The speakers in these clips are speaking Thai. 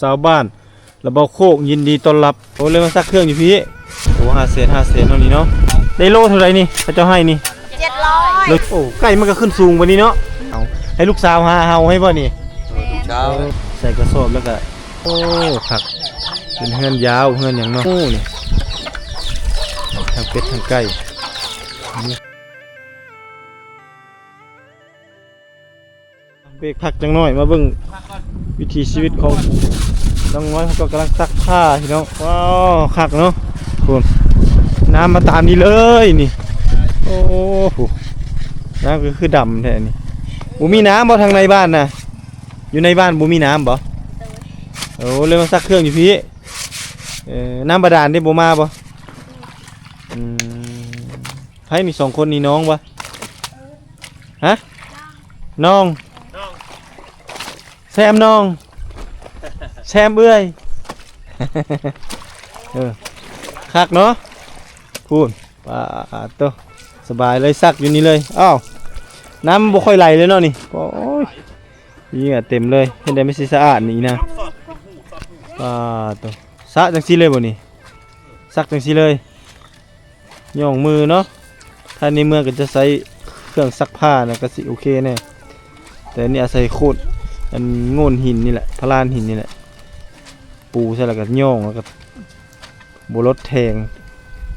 ชาวบ้านระเบาโคกยินดีต้อนรับโอ้เลยมาซักเครื่องอยู่พี่โอ้5 เซน5 เซนเท่านี้เนาะได้โลเท่าไรนี่พระเจ้าให้นี่700โอ้ไก่มันก็ขึ้นสูงกว่านี้เนาะเอาให้ลูกสาวหาเฮาให้บ่นี่เช้าใส่กระสอบแล้วก็โอ้ผักเป็นเฮือนยาวเฮือนอย่างเนาะโอ้นี่ทั้งเป็ดทั้งไก่เบรกพักจังหน่อยมาเบิ่งวิถีชีวิตของน้องน้อยเขาก็กำลังซักผ้าพี่น้องว้าวคักเนาะคุณน้ำมาตามนี้เลยนี่โอ้โหน้ำก็คือดำแท้นี่บุมีน้ำบ่ทางในบ้านนะอยู่ในบ้านบุมีน้ำบ่โอ้เลยมาซักเครื่องอยู่พี่น้ำบาดาลได้บ่มาบ่ให้นี่2 คนนี่น้องบ่ฮะน้องแซมน้องแซมเอื้อยคักเนาะพูดป่าโตสบายเลยซักอยู่นี่เลยอ้าวน้ำบ่ค่อยไหลเลยเนาะนี่โอ้ยนี่อ่ะเต็มเลยเห็นได้ไม่สะอาดนี่นะป่าโตซักจังซี่เลยบ่นี่ซักจังซี่เลยย่องมือเนาะถ้าในเมืองก็จะใช้เครื่องซักผ้านะก็สิโอเคแน่แต่นี่อาศัยโคตรอันโง่นหินนี่แหละพลานหินนี่แหละปูใช่แล้วก็ย่องแล้วก็โบรถแทง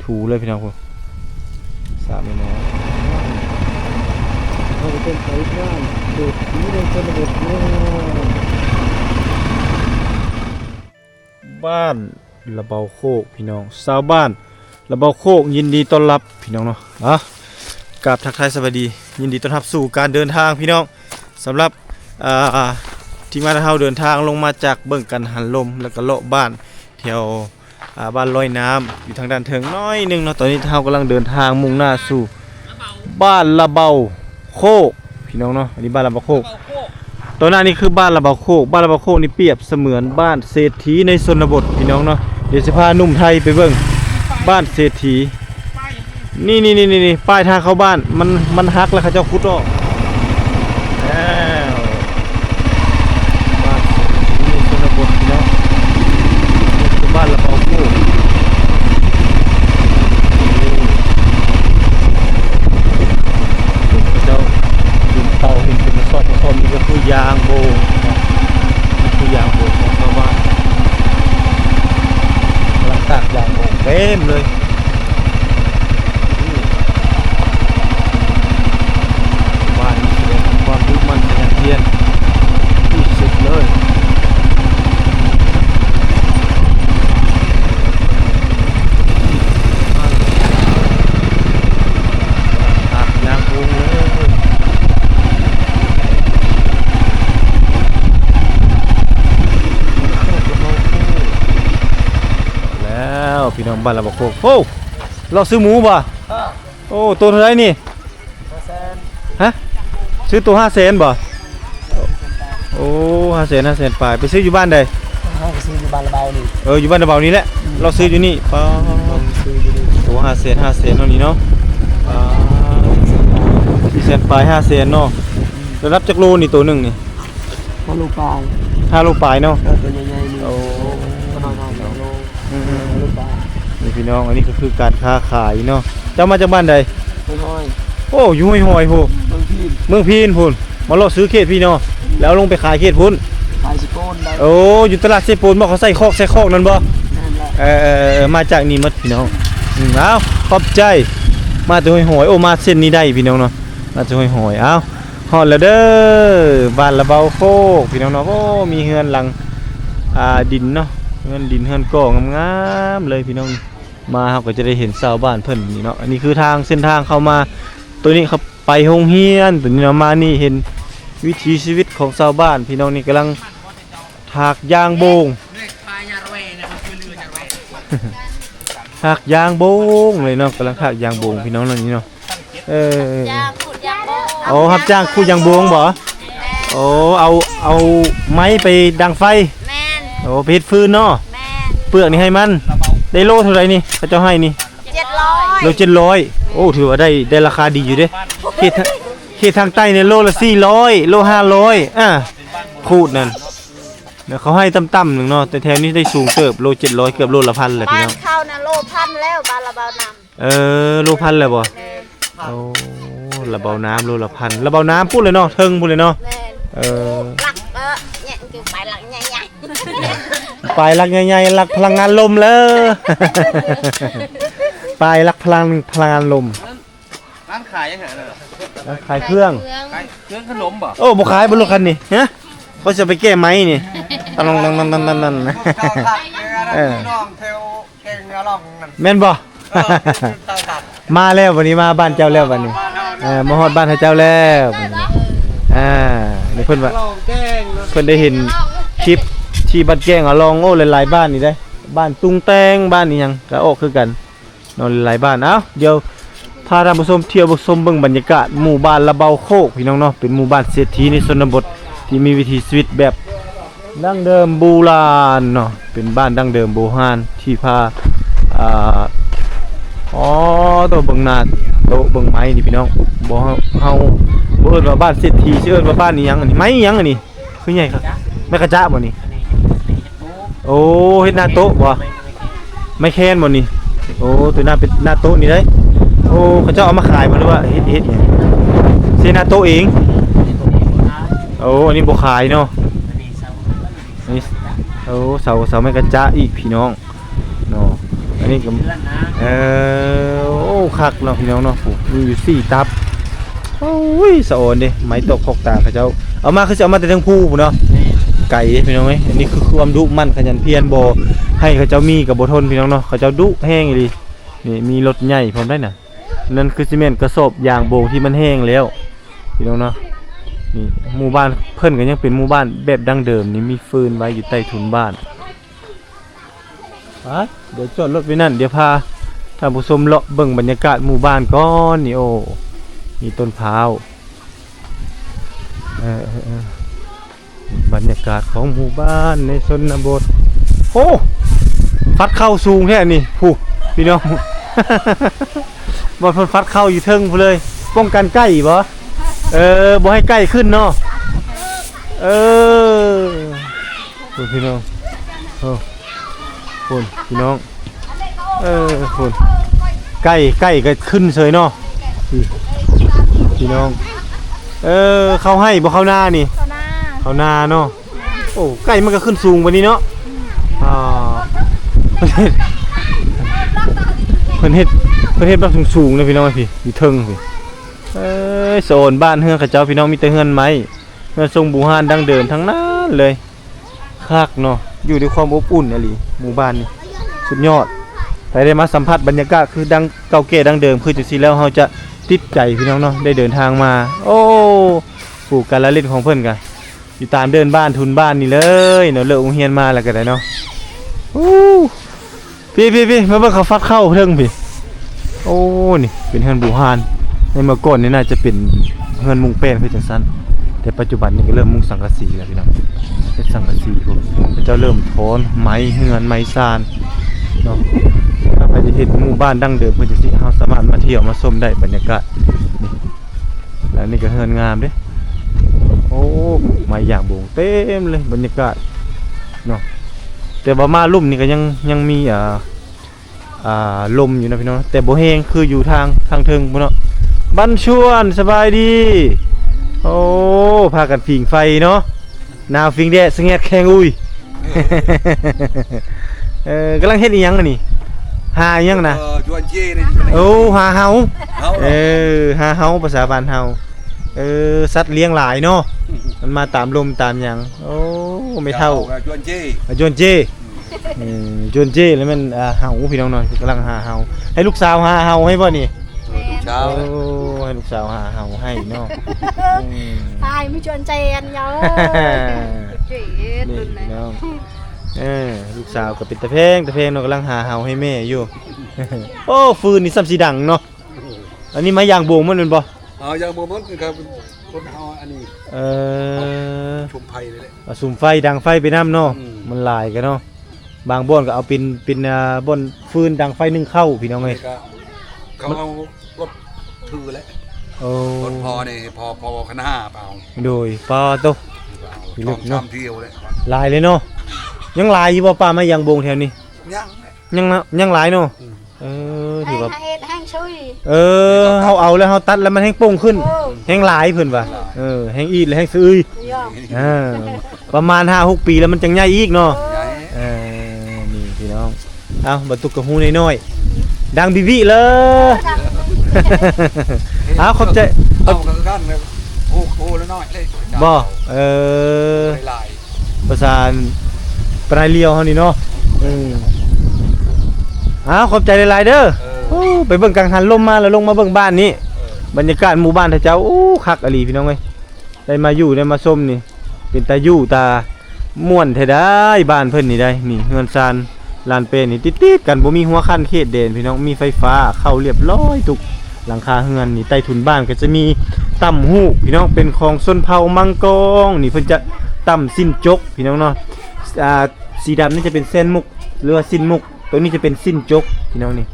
ถูเลยพี่น้องพวกสามเลยนะเขาจะเป็นไผ่บ้านเด็กนี้เป็นชนบทบ้านระเบาโคกพี่น้องชาวบ้านระเบาโคกยินดีต้อนรับพี่น้องเนาะกราบทักทายสวัสดียินดีต้อนรับสู่การเดินทางพี่น้องสำหรับที่มาเฮาเดินทางลงมาจากเบิ่งกันหันลมแล้วก็เลาะบ้านแถวบ้านลอยน้ำอยู่ทางด้านเทิงน้อยนึงเนาะตอนนี้เฮากำลังเดินทางมุ่งหน้าสู่บ้านระเบาโคกพี่น้องเนาะอันนี้บ้านระเบาโคกตัวหน้านี่คือบ้านระเบาโคกบ้านระเบาโคกนี่เปรียบเสมือนบ้านเศรษฐีในชนบทพี่น้องเนาะเดี๋ยวจะพาหนุ่มไทยไปเบิ่งบ้านเศรษฐีนี่ป้ายทางเข้าบ้านมันฮักแล้วเขาเจ้าขุดออกบ้านระเบาโคกเจ้าดินเตาเห็นเป็นมาสอดนี่ก็คือยางโบงนี่คือยางโบงของชาวบ้านกำลังตากยางโบงเต็มเลยบ้านนี้แสดงความมุ่งมั่นขยันเพียรที่สุดเลยพี่น้องบ้านระเบาโคกโอ้เราซื้อหมูป่ะโอ้ตัวเท่าไรนี่ฮะซื้อตัว5 เซนบ่โอ้5 เซนไปไปซื้ออยู่บ้านใดซื้ออยู่บ้านระเบานี่อยู่บ้านระเบานี่แหละเราซื้ออยู่นี่ป้าตัว5 เซนเท่านี้เนาะ4 เซนไป5 เซนเนาะจะรับจักโลนี่ตัวหนึ่งนี่5 โลปลายเนาะตัวใหญ่ๆนี่โอ้นี่พี่น้องอันนี้ก็คือการค้าขายเนาะเจ้ามาจากบ้านใดโอ้อยู่ห้วยโหเมืองพีนพุ่นมาเลาะซื้อเขตพี่เนาะแล้วลงไปขายเขตพุ่นขายสิโปนได้โอ้อยู่ตลาดเซโปนบ่เขาใส่คอกนั่นบ่มาจากนี่มัดพี่น้องเอาขอบใจมาจากห้วยหอยโอ้มาเส้นนี้ได้พี่น้องเนาะมาจากห้วยหอยเอาฮอดแล้วเด้อบ้านระเบาโคกพี่น้องเนาะโอ้มีเฮือนหลังดินเนาะเฮือนดินเฮือนก่องามๆเลยพี่น้องมาเราก็จะได้เห็นชาวบ้านเพิ่นนี่เนาะอันนี้คือทางเส้นทางเข้ามาตัวนี้เขาไปโรงเรียนตัวนี้เรามานี่เห็นวิถีชีวิตของชาวบ้านพี่น้องนี่กำลังถากยางโบงถากยางโบงเลยเนาะกำลังถากยางโบงพี่น้องนี่เนาะโอ้รับจ้างขุดยางโบงบ่โอ้เอาไม้ไปดังไฟโอ้ไปเฮ็ดฟืนเนาะเปลือกนี่ให้มันได้โลเท่าไรนี่พระเจ้าให้นี่700โล700โอ้ถือว่าได้ราคาดีอยู่เด้เขตทางใต้เนี่ยโลละ400โล500ขูดนั่น เดี๋ยวเขาให้ต่ำๆหนึ่งเนาะแต่แถวนี้ได้สูงเติบโล700เกือบโลละ1,000แหละพี่ บ้า น้ น อง เข้านะโลพันแล้วบ้านระเบาน้ โลพันเลยบ่ ำแม่ โอ้ระเบาน้ำโลละพันระเบาน้ำพูดเลยเนาะเทิงพูดเลยเนาะ แม่ หลักเนี่ยคือไปหลักใหญ่ ปลายลักใหญ่ๆลักพลังงานลมเลยปลายลักพลังงานลม ร้านขายยังไงน่ะ แล้วขายเครื่อง ขายเครื่องขนมบ่ โอ้บ่ขายบนรถคันนี่ฮะเขาจะไปแก้ไม้นี่ตันนั่น เจ้าตัดเนี่ยนะพี่น้องเทวเก่งเนี่ยลองนั่น แม่นบ่ เจ้าตัด มาแล้ววันนี้มาบ้านเจ้าแล้ววันนี้มาฮอดบ้านให้เจ้าแล้ววันนี้นี่เพิ่นว่า ลองแก้ง เพิ่นได้เห็นคลิปที่บัดแกล้งอะลองโอ้หลายๆบ้านนี่ได้บ้านตุงแตงบ้านนี่หยังก็ออกคือกันนอนหลายบ้านเอ้าเดี๋ยวพาท่านผู้ชมเที่ยวชมเบิ่งบรรยากาศหมู่บ้านระเบาโคกพี่น้องเนาะเป็นหมู่บ้านเศรษฐีในชนบทที่มีวิถีชีวิตแบบดั้งเดิมโบราณเนาะเป็นบ้านดั้งเดิมโบราณที่พาตัวเบิ่งนาโตะเบิ่งไม้นี่พี่น้องบ่เฮาบ่เอิ้นว่าบ้านเศรษฐีชื่อเอิ้นว่าบ้านนี่หยังอันนี้ไม้หยังอันนี้คือใหญ่ครับแม่กระจะบ่นี่โอ้เฮ็ดหน้าโต๊ะบ่ไม่แค้นบ่นี่โอ้ตัวหน้าเป็นหน้าโต๊ะนี่เด้โอ้เขาเจ้าเอามาขายบ่หรือว่าเฮ็ดหยังเซหน้าโต๊ะเองโอ้อันนี้บ่ขายเนาะอันนี้โอ้เสาแม่กระจะอีกพี่น้องเนาะอันนี้ก็โอ้คักเนาะพี่น้องเนาะมีอยู่4ตับโอ้ยสะออนเด้ไม้ตกคอกตาเขาเจ้าเอามาคือจะเอามาแต่ทั้งภูพุ่นเนาะไก่พี่น้องเอ้ยอันนี้คือความดุมั่นขยันเพียรบ่ให้เขาเจ้ามีกับบ่ทนพี่น้องเนาะเขาเจ้าดุแห้งอีหลีนี่มีรถใหญ่พร้อมได้น่ะนั่นคือซีเมนต์กระสอบยางโบงที่มันแห้งแล้วพี่น้องเนาะนี่หมู่บ้านเพิ่นก็ยังเป็นหมู่บ้านแบบดั้งเดิมนี่มีฟืนไว้อยู่ใต้ถุนบ้านไปเดี๋ยวจอดรถไว้นั่นเดี๋ยวพาท่านผู้ชมเลาะเบิ่งบรรยากาศหมู่บ้านก่อนนี่โอ้มีต้นพร้าวบรรยากาศของหมู่บ้านในชนบทโอ้ฟัดเข้าสูงแท้นี่ผู้พี่น้อง บ่ฟัดเข้าอยู่เทิงพูเลยป้องกันใกล้บ่บ่ให้ใกล้ขึ้นเนาะคุณพี่น้องคุณพี่น้องคุณใกล้ก็ขึ้นเฉยเนาะพี่น้องเข้าให้บ่เข้าหน้านี่เข้าหน้าเนาะโอ้ใกล้มันก็ขึ้นสูงกว่านี้เนาะเพิ่นเฮ็ดแบบสูงๆเลยพี่น้องพี่อยู่เทิงพี่โซนบ้านเฮือนเขาเจ้าพี่น้องมีแต่เฮือนไม้เฮือนทรงบูฮานดั้งเดิมทั้งนั้นเลยคักเนาะอยู่ด้วยความอบอุ่นอีหลีหมู่บ้านนี่สุดยอดไปได้มาสัมผัสบรรยากาศคือดังเก่าแก่ดั้งเดิมคือจังซี่แล้วเฮาจะติดใจพี่น้องเนาะได้เดินทางมาโอ้ปลูกการละเล่นของเพิ่นกันอยู่ตามเดินบ้านทุนบ้านนี่เลยเนาะเลิกโรงเรียนมาแล้วก็ได้เนาะพี่มาเบิ่งเขาฟัดเข้าเทิงพี่โอ้นี่เป็นเฮือนบูฮานในเมื่อก่อนนี่น่าจะเป็นเฮือนมุงแป้นคือจังซั่นแต่ปัจจุบันนี่ก็เริ่มมุงสังกะสีแล้วพี่น้องเป็นสังกะสีพวกเจ้าเริ่มถอนไม้เฮือนไม้ซานเนาะถ้าไปจะเห็นหมู่บ้านดั้งเดิมเพิ่นจังซี่เฮาสามารถมาเที่ยวมาชมได้บรรยากาศนี่แล้วนี่ก็เฮือนงามเด้โอ้ไม้อย่างโบงเต็มเลยบรรยากาศเนาะแต่ว่ามาลุ่มนี่ก็ยังมีลมอยู่นะพี่น้องแต่บ่แห้งคืออยู่ทางเทิงพุ่นเนาะบ้านชวนสบายดีโอ้พากันผิงไฟเนาะหนาวฟิงแดดสงแงดแข็งอุ้ย กำลังเฮ็ดอีหยังอันนี้หาอีหยังนะจวนเจนี่ โอ้หาเฮาหาเฮาภาษาบ้านเฮาสัตว์เลี้ยงหลายเนาะมันมาตามลมตามหยังโอ้ไม่เท่าจวนเจจวนเจจวนเจแล้วมันเฮาพี่น้องเนาะกำลังหาเฮาให้ลูกสาวหาเฮาให้บ่นี่เช้าให้ลูกสาวหาเฮาให้เนาะตายไม่ชวนใจกันเยอะจีตุนเลยน้องลูกสาวก็เป็นตะเพงเนาะกำลังหาเฮาให้แม่อยู่ โอ้ฟืนนี่ซ้ำสีดังเนาะอันนี้ไม้ยางโบงมันเป็นบ่ยางโบงมันคือครับคนเฮาอันนี้ชุมไฟเลยแหละสุ่มไฟดังไฟไปน้ำเนาะมันลายกันเนาะบางบ่อนก็เอาเป็นบ่อนฟืนดังไฟนึ่งเข้าพี่น้องเอ้ยเขาเอารถถือแล้วโอ้รถพอนี่พอคณะเปล่าโดยปอโต พี่ลึกเนาะ ทำเที่ยวเลย หลายเลยเนาะยังหลายอยู่บ่ป่ามายังบงแถวนี้ ยัง ยังหลายเนาะถือว่า แห้งช่วย เฮาเอาแล้วเฮาตัดแล้วมันแห้งโป่งขึ้นแห้งหลายเพิ่นว่าแห้งอีดแล้วแห้งซื้อประมาณ 5-6 ปีแล้วมันจังใหญ่อีกเนาะนี่พี่น้องเอาบ่ตุกกระหูน้อยๆดังบิบิเลยเอาขอบใจ เอากันเลยโอ้แล้วน้อยเลย บ่หลาย ประสานปลายเลียวเฮานี่เนาะขอบใจหลายๆเด้อไปเบิ่งกังหันลมมาแล้วลงมาเบิ่งบ้านนี้บรรยากาศหมู่บ้านท่าเจ้าคักอลีพี่น้องเอ้ยได้มาอยู่ได้มาชมนี่เป็นตาอยู่ตาม่วนแท้ได้บ้านเพิ่นนี่ได้นี่เฮือนซานลานเปนี่ติดๆกันบ่มีหัวคันเขตเด่นพี่น้องมีไฟฟ้าเข้าเรียบร้อยทุกหลังคาเฮือนนี่ใต้ถุนบ้านก็จะมีต่ำหูกพี่น้องเป็นของชนเผ่ามังกรนี่เพิ่นจะต่ำสิ้นจกพี่น้องเนาะสีดำนี่จะเป็นเส้นมุกหรือว่าสิ้นมุกตัวนี้จะเป็นสิ้นจกพี่น้องนี่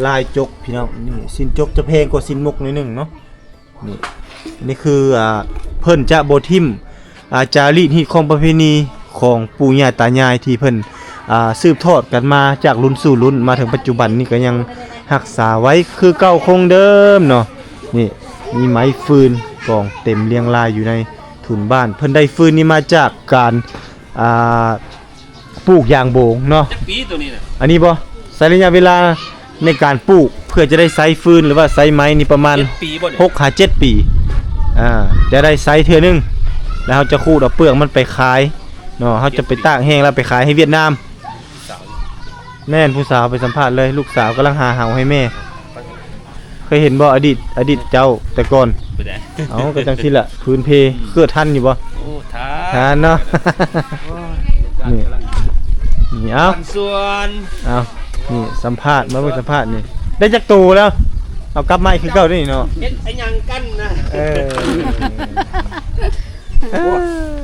ลายจกพี่น้องนี่สิ้นจกจะแพงกว่าสิ้นมุกนิดนึงเนาะนี่คือเพิ่นจะโบทิมจารีตฮีตของประเพณีของปู่ย่าตายายที่เพิ่นสืบทอดกันมาจากรุ่นสู่รุ่นมาถึงปัจจุบันนี่ก็ยังรักษาไว้คือเก่าคงเดิมเนาะนี่มีไม้ฟืนกองเต็มเรียงรายอยู่ในถุนบ้านเพิ่นได้ฟืนนี้มาจากการปลูกยางโบงเนาะปีตัวนี้น่ะอันนี้บ่ใช้ระยะเวลาในการปลูกเพื่อจะได้ไซส์ฟืนหรือว่าไซส์ไม้นี่ประมาณ 6-7 ปีจะได้ไซส์เทื่อนึงแล้วเขาจะขูดเอาเปลือกมันไปขายเนาะเขาจะไปตากแห้งแล้วไปขายให้เวียดนามแม่นผู้สาวไปสัมภาษณ์เลยลูกสาวกำลังหาเหาให้แม่เคยเห็นบ่อดีตเจ้าแต่ก่อนเอาก็จังซี่ล่ะพื้นเพเกิดทันอยู่บ่ทันเนาะนี่เอาส่วนเอานี่สัมภาษณ์มาเบิ่งสัมภาษณ์นี่ได้จักตูแล้วเอากลับมาคือเก่าได้เนาะเฮ็ดไอ้หยังกันนะ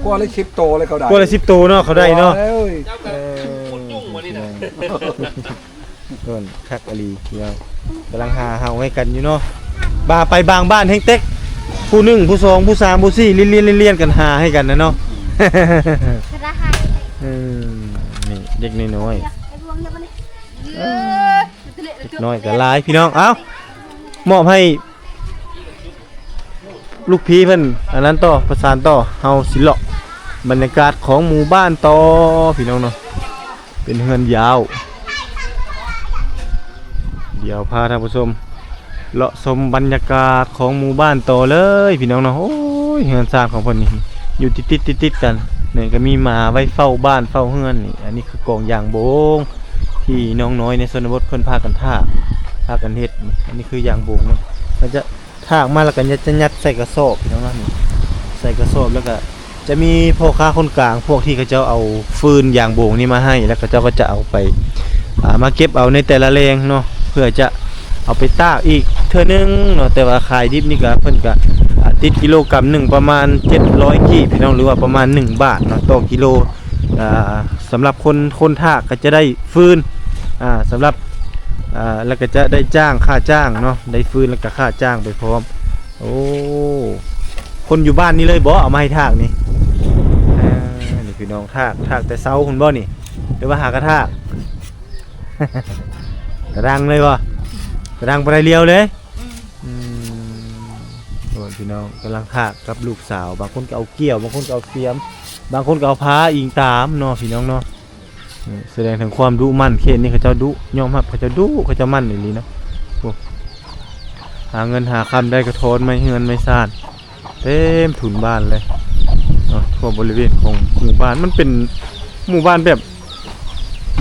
กว่าเลย10 โตเลยเขาได้กว่าเลย10 โตเนาะเขาได้เนาะต้นคักอลีเนาะกำลังหาเฮาให้กันอยู่เนาะบาไปบางบ้านแฮงเต็กผู้1ผู้2ผู้3ผู้4เลียนกันหาให้กันนะเนาะนี่เด็กน้อยน้อยกับลายพี่น้องเอ้ามอบให้ลูกพี่เพิ่นอันนั้นต่อประสานต่อเฮาสิเลาะบรรยากาศของหมู่บ้านต่อพี่น้องเนาะเป็นเฮือนยาวเดี๋ยวพาท่านผู้ชมเลาะชมบรรยากาศของหมู่บ้านต่อเลยพี่น้องเนาะโอ้ยเฮือนสร้างของเพิ่นนี่อยู่ติดกันนี่ก็มีหมาไว้เฝ้าบ้านเฝ้าเฮือนนี่อันนี้คือกองยางโบงที่น้องน้อยในชนบทเพิ่นพากันเฮ็ดอันนี้คือยางโบงเนาะมันจะถากมาแล้วก็จะยัดใส่กระสอบพี่น้องนี่ใส่กระสอบแล้วก็จะมีพ่อค้าคนกลางพวกที่เขาเจ้าเอาฟืนยางโบงนี่มาให้แล้วก็เจ้าก็จะเอาไปมาเก็บเอาในแต่ละแรงเนาะเพื่อจะเอาไปตากอีกเทื่อนึงเนาะแต่ว่าขายดิบนี่ก็เพิ่นก็ติดกิโลกรัมนึงประมาณ700กีบพี่น้องหรือว่าประมาณ1 บาทเนาะต่อกิโลสำหรับคนทากก็จะได้ฟืนสำหรับแล้วก็จะได้จ้างค่าจ้างเนาะได้ฟืนแล้วก็ค่าจ้างไปพร้อมโอ้คนอยู่บ้านนี่เลยบ่เอามาให้ทากนี่นี่พี่น้องทากแต่เช้าคุณบ่นี่หรือว่าหากระทากกระดังเลยบ่กระดังไปเรียวเลยโอ้พี่น้องกำลังทากกับลูกสาวบางคนก็เอาเกี่ยวบางคนก็เอาเสียมบางคนก็เอาผ้าอิงตามเนาะพี่น้องเนาะแสดงถึงความดุมั่นเขตนี่เขาเจ้าดุยอมรับเขาเจ้าดุเขาเจ้ามั่นอย่างนี้เนาะหาเงินหาคำได้กระโทนไม่เงินไม่ซ่านเต็มถุนบ้านเลยเนาะทั่วบริเวณของหมู่บ้านมันเป็นหมู่บ้านแบบ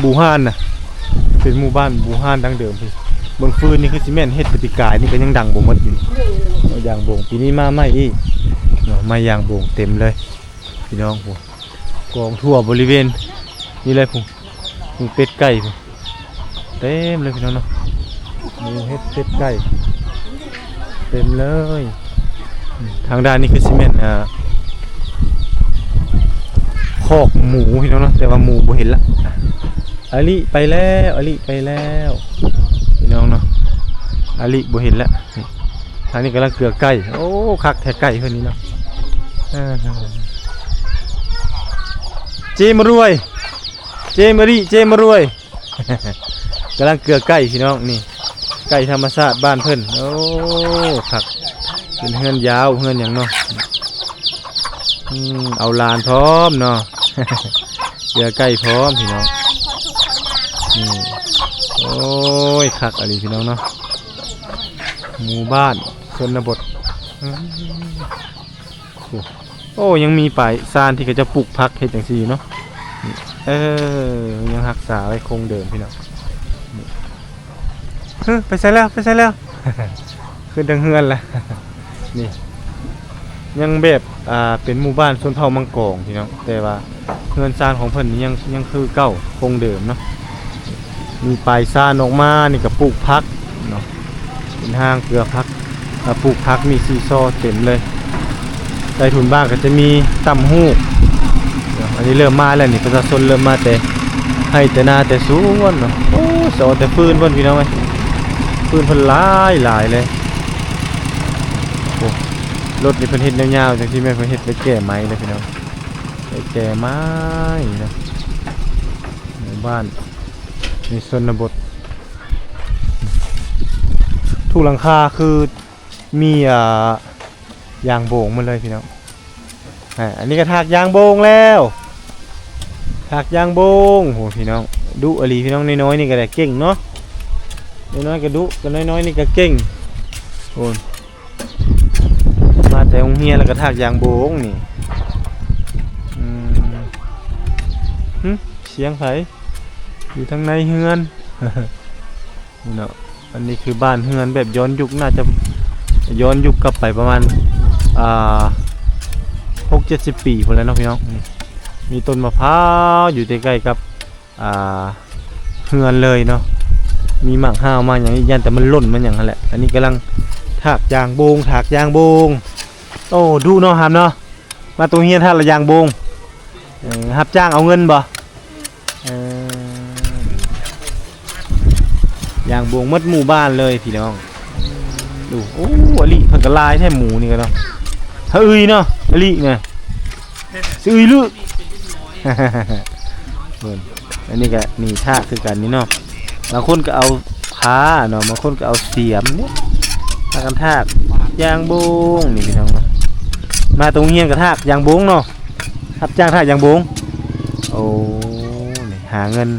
บูฮานน่ะเป็นหมู่บ้านบูฮานดั้งเดิมพี่เมืองฟืนนี่คือซีเมนต์เฮ็ดปฏิกายนี่ก็ยังดังบ่หมดอยู่ยางโบงปีนี้มาใหม่อีกเนาะมายางโบงเต็มเลยพี่น้องพวกกองทั่วบริเวณนี่เลยผมเป็ดไก่ผมเต็มเลยพี่น้องเนาะมีเฮ็ดเป็ดไก่เต็มเลยทางด้านนี้คือซีเมนต์คอกหมูพี่น้องเนาะแต่ว่าหมูบ่เห็นละอลิไปแล้วพี่น้องเนาะอลิบ่เห็นละทางนี้กำลังเกลือไก่โอ้คักแท้ไก่เพิ่นนี่เนาะ เจมารวยเจมารีเจมารวย กำลังเกลือไก่พี่น้องนี่ไก่ธรรมชาติบ้านเพิ่นโอ้ผักเป็นเฮือนยาวเฮือนอย่างเนาะเอาลานพร้อมเนาะ เกลือไก่พร้อมพี่น้องโอ้ยคักอะไรพี่น้องเนาะหมู่บ้านชนบทโอ้ยังมีป่ายซานที่ก็จะปลูกพักเห็ดอย่างซี่เนาะยังรักษาไว้คงเดิมพี่น้องไปใส่แล้ว ขึ้นทางเฮือนละ นี่ยังแบบเป็นหมู่บ้านชนเผ่ามังกรพี่น้องแต่ว่าเฮือนซานของเพิ่นยังคือเก่าคงเดิมเนาะมีป่ายซานออกมานี่ก็ปลูกพักเนาะเป็นห้างเกลือพักปลูกพักมีซีซอเต็มเลยใต้ถุนบ้านก็จะมีตำหู้อันนี้เริ่มมาแล้วนี่ประชาชนเริ่มมาแต่ให้แต่นาแต่สวนเนาะโอ้สอแต่ฟืนเพิ่นพี่น้องเอ้ยฟืนเพิ่นหลายเลยโอ้รถนี่เพิ่นเฮ็ดยาวๆจังซี่แม่นเพิ่นเฮ็ดไปแก่ไม้เลยพี่น้องไปแก่ไม้นะหมู่บ้านในชนบททุกหลังคาคือมียางโบงมาเลยพี่น้องอันนี้ก็ถากยางโบงแล้วถากยางโบงโหพี่น้องดุอลีพี่น้องน้อยๆนี่ก็ได้เก่งเนาะน้อยๆก็ดุกันน้อยๆนี่ก็เก่งโอนมาแต่โรงเรียนแล้วก็ถากยางโบงนี่เสียงไผอยู่ทางในเฮือนนี่เนาะอันนี้คือบ้านเฮือนแบบย้อนยุคน่าจะย้อนยุคกลับไปประมาณ60-70 ปีพอแล้วเนาะพี่น้องมีต้นมะพร้าวอยู่ใกล้ๆกับเฮือนเลยเนาะมีหมากห้าวมาอย่างนี้ยันแต่มันหล่นมันอย่างนั้นแหละอันนี้กำลังถากยางโบงโอ้ดูเนาะครับเนาะมาตรงเฮียนถากยางโบงรับจ้างเอาเงินบ่ยางโบงมัดหมู่บ้านเลยพี่น้องดูโอ้อลิผักกะลายแท้หมูนี่ก็เนาะเฮ้ยเนาะอลิไงซื้อลึก อันนี้ก็นี่ท่าคือกันนี่เนาะบางคนก็เอาผ้าเนาะบางคนก็เอาเสียมเนี่ยทากกันทากยางโบงนี่พี่น้องเนาะมาตรงเฮียนกับทากยางโบงเนาะรับจ้างทากยางโบงโอ้นี่หาเงิน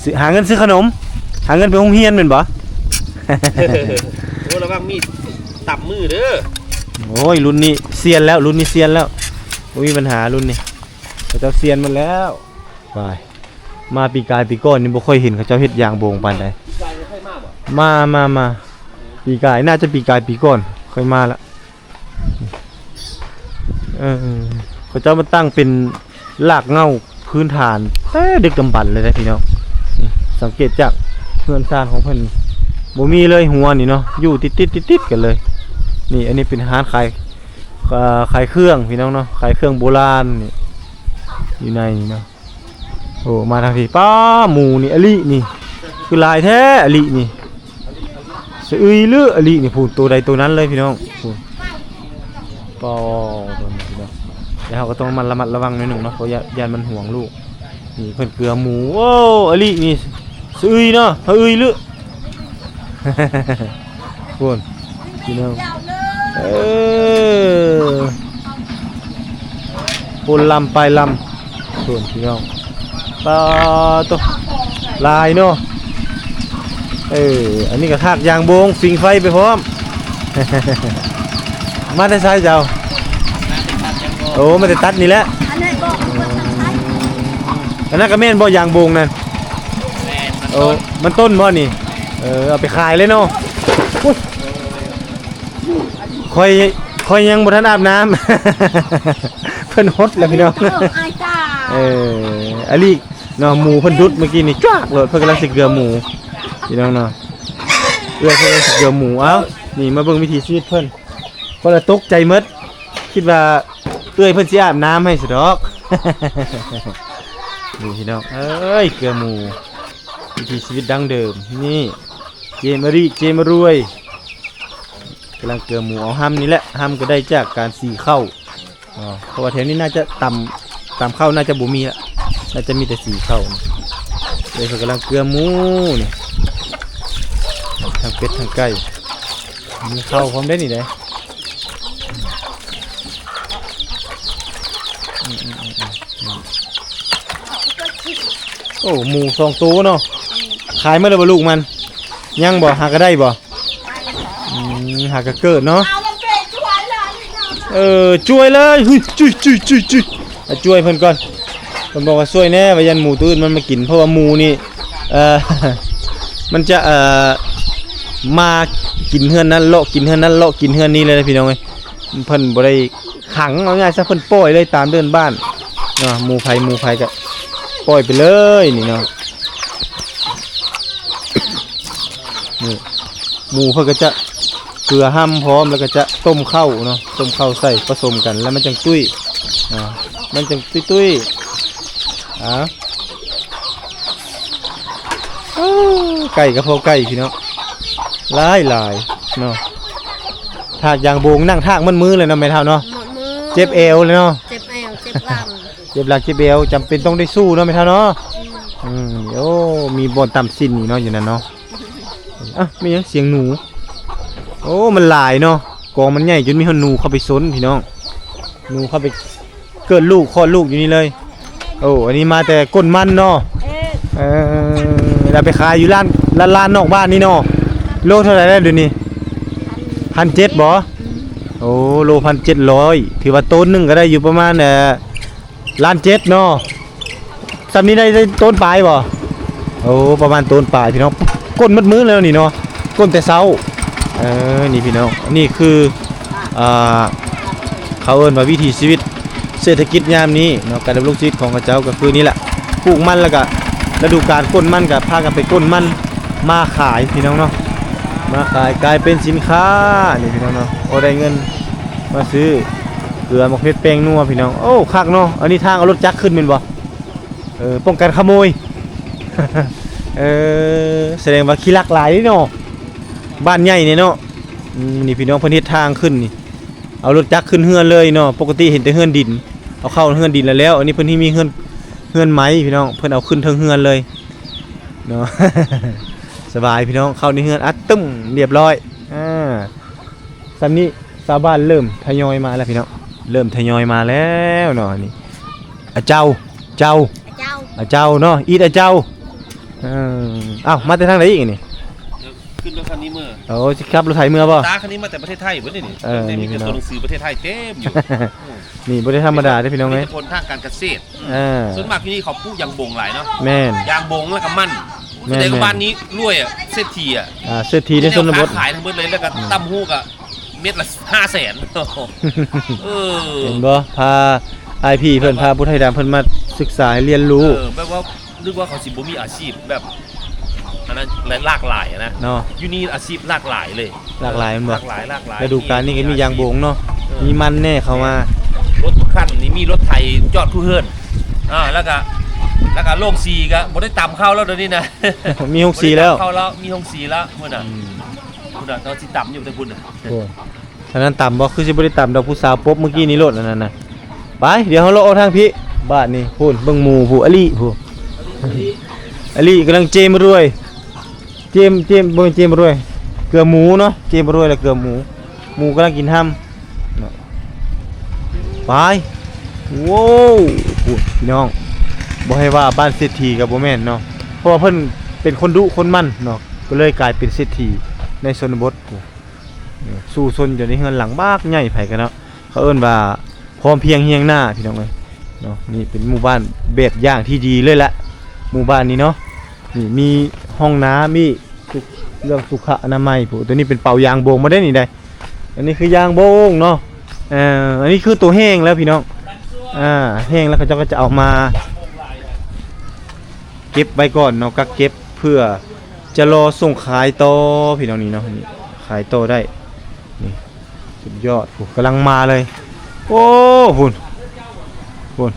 ซื้อขนมหาเงินไปโรงเรียนเป็นบ่ โอ้ระวังมีดตับมือเด้อโอ้ยรุ่นนี้เซียนแล้วไม่มีปัญหารุ่นนี้เขาเจ้าเซียนมันแล้วไปมาปีกายปีก้อนนี่บ่ค่อยเห็นเขาเจ้าเฮ็ดยางโบงปานใดมาปีกายน่าจะปีกายปีก้อนค่อยมาละเขาเจ้ามาตั้งเป็นรากเหง้าพื้นฐานดึกดำบรรพ์เลยนะพี่น้องสังเกตจากเฮือนซานของเพิ่นบ่มีเลยหัวนี่เนาะอยู่ติดกันเลยนี่อันนี้เป็นร้านขายเครื่องพี่น้องเนาะขายเครื่องโบราณนี่อยู่ในนี่เนาะโอ้มาทางที่ป้าหมูนี่อลินี่คือลายแท้อลินี่สะอึยเลืออลินี่พูดตัวใดตัวนั้นเลยพี่น้องพูดปอตัวนี้พี่น้องแล้วเราก็ต้องมันระมัดระวังหน่อยหนึ่งเนาะเพราะยานมันห่วงลูกนี่เพิ่นเกลือหมูโอ้อลินี่สะอึยเนาะสะอึยเลือพูดพี่น้องปูนลำไปลำส่วนพี่น้องปลาตัวลายเนาะอันนี้ก็ทากยางโบงฟิงไฟไปพร้อม มาได้ใช่เจ้าโอ้มาได้ตัดนี่แหละอันนั้นก็แม่นบ่ยางโบงนั่นโอ้มันต้นบ่นี่เอาไปขายเลยเนาะคอยยังบ่ทันอาบน้ำ เพิ่นฮดแล้วพี่น้องอลิเนาะหมูเพิ่นดุดเมื่อกี้นี่จ้ากเลยเพิ่นกำลังสิเกลือหมูพี่น้องเนาะเพิ่นกำลังสิเกลือหมูเอ้านี่มาเบิ่งวิธีชีวิตเพิ่นละตกใจหมดคิดว่าเพิ่นสิอาบน้ำให้สิดอก นี่พี่น้องเอ้ยเกลือหมูวิธีชีวิตดั้งเดิมนี่เจมารวยกำลังเกลือหมูเอาห้ำนี่แหละห้ำก็ได้จากการสีเข้าเพราะว่าแถวนี้น่าจะต่ำเข้าน่าจะบ่มีละ น่าจะมีแต่สีเข้านี่เลยเขากำลังเกลือหมูนี่ทั้งเป็ดทั้งไก่มีเข้าพร้อมได้นี่เลยโอ้หมู2 ตัวเนาะขายเมื่อไรบ่ลูกมันยังบ่หาก็ได้บ่หาก็เกิดเนาะช่วยเลยเฮ้ยจุยช่วยเพิ่นก่อนเพิ่นบอกว่าช่วยแน่ว่ายันหมูตัวอื่นมันมากินเพราะว่าหมูนี่มันจะมากินเฮือนนั้นเลาะกินเฮือนนั้นเลาะกินเฮือนนี้เลยนะพี่น้องเอ้ยเพิ่นบ่ได้ขังเอาง่ายซะเพิ่นปล่อยเลยตามเดินบ้านเนาะหมูไผก็ปล่อยไปเลยนี่เนาะนี่หมูเพิ่นก็จะเกลือห้ำพร้อมแล้วก็จะต้มข้าวเนาะต้มข้าวใส่ผสมกันแล้วมันจังตุ้ยมันจังตุ้ยไก่กับพอไก่พี่เนาะหลายเนาะถากยางโบงนั่งถากมันมือเลยเนาะแม่เฒ่าเนาะเจ็บเอวเลยเนาะเจ็บเอวเจ็บหลัง เจ็บหลังเจ็บเอวจำเป็นต้องได้สู้เนาะแม่เฒ่าเนาะโอ้มีบ่อนต่ำสิ้นนี่เนาะอยู่นั่นเนาะมีเสียงหนูโอ้มันหลายเนาะกองมันใหญ่จนมีหนูเข้าไปซนพี่น้องหนูเข้าไปเกิดลูกคลอดลูกอยู่นี่เลยโอ้อันนี้มาแต่ก้นมันเนาะเราไปขายอยู่ร้านนอกบ้านนี่เนาะโลเท่าไหร่ได้เดี๋ยวนี้1,700บ่โอ้โล1,700ถือว่าต้นหนึ่งก็ได้อยู่ประมาณ1,700,000เนาะสำนี้ได้ต้นปลายบ่โอ้ประมาณต้นปลายพี่น้องก้นมัดมือแล้วนี่เนาะก้นแต่เช้านี่พี่น้องนี่คือเขาเอิ้นว่าวิถีชีวิตเศรษฐกิจยามนี้เนาะการดำรงชีวิตของพระเจ้าก็คือนี่แหละปลูกมันแล้วก็ฤดูกาลก้นมันก็พากันไปก้นมันมาขายพี่น้องเนาะมาขายกลายเป็นสินค้านี่พี่น้องเนาะโอ้ได้เงินมาซื้อเกลือมะเขือแป้งนัวพี่น้องโอ้คักเนาะอันนี้ทางเอารถจักรขึ้นเป็นบ่ป้องกันขโมย แสดงว่าขี้ลักหลายเนาะบ้านใหญ่เนี่ยเนาะนี่พี่น้องเพิ่นเฮ็ดทางขึ้นนี่เอารถจักรขึ้นเฮือนเลยเนาะปกติเห็นแต่เฮือนดินเอาเข้าเฮือนดินแล้วอันนี้เพิ่นที่มีเฮือนไม้พี่น้องเพิ่นเอาขึ้นเทิงเฮือนเลยเนาะ สบายพี่น้องเข้าในเฮือนอัดตึ้มเรียบร้อยซันนี้ชาวบ้านเริ่มทยอยมาแล้วพี่น้องเริ่มทยอยมาแล้วเนาะนี่เจ้าเนาะอีดเจ้าอ้าวมาแต่ทางไหนอีกนี่ขึ้นรถคันนี้เมื่อสิครับรถไถเมื่อป่ะตาคันนี้มาแต่ประเทศไทยเว้ยนี่มีเป็นตัวหนังสือประเทศไทยเต็มอยู่ นี่บ่ได้ธรรมดาเด้อพี่น้องเอ้ยคนทางการเกษตรส่วนมากที่นี่เขาปลูกยางบงหลายเนาะแม่นยางบงแล้วก็มันแต่บ้านนี้รวยอ่ะเศรษฐีอ่ะเศรษฐีในชนบทขายทั้งหมดเลยแล้วก็ตำฮูกอ่ะเม็ดละ500,000เห็นบ่พาIP เพิ่นพาผู้ไทยดำเพิ่นมาศึกษาเรียนรู้แบบว่านึกว่าเขาสิบ่มีอาชีพแบบอันนั้นหลากหลายนะเนาะอยู่นี่อาชีพหลากหลายเลยหลากหลายมันบ่หลากหลายฤดูกาลนี้ก็มียางบงเนาะมีมันแน่เข้ามารถทุกคันนี่มีรถไถจอดทุกเฮือนแล้วก็โรงสีก็บ่ได้ตำเข้าแล้วเดี๋ยวนี้นะมีโรงสีแล้วเข้าแล้วมีโรงสีแล้วมื้อน่ะตอนสิตำอยู่แต่พุ่นน่ะโอ้ฉะนั้นตำบ่คือสิบ่ได้ตำดอกผู้สาวปบเมื่อกี้นี้รถอันนั้นน่ะไปเดี๋ยวเฮาเลาะเอาทางพี่บ้านนี่พุ่นเบิ่งหมู่ผู้อลีผู้อลีกำลังเจมรวยเจมบ่เจมรวยเกลือหมูเนาะเจมรวยแล้วเกลือหมูกำลังกินห้ำไปโว้วพี่น้องบ่ให้ว่าบ้านเศรษฐีกับบ่แม่นเนาะเพราะว่าเพิ่นเป็นคนดุคนมั่นเนาะก็เลยกลายเป็นเศรษฐีในชนบทสู่ชนอยู่ในเฮือนหลังบากใหญ่ไผกันเนาะเขาเอิ้นว่าพร้อมเพียงเฮียงหน้าพี่น้องเอ้ยเนาะนี่เป็นหมู่บ้านแบบอย่างที่ดีเลยละหมู่บ้านนี้เนาะนี่มีห้องน้ำมีเรื่องสุขอนามัยผู้ตัวนี้เป็นเป่ายางโบงมาได้นี่ได้อันนี้คือยางโบงเนาะอันนี้คือตัวแห้งแล้วพี่น้องแห้งแล้วเขาก็จะเอามาเก็บไว้ก่อนเนาะกักเก็บเพื่อจะรอส่งขายต่อพี่น้องนี่เนาะนี่ขายต่อได้นี่สุดยอดผู้กำลังมาเลยโอ้หุ่น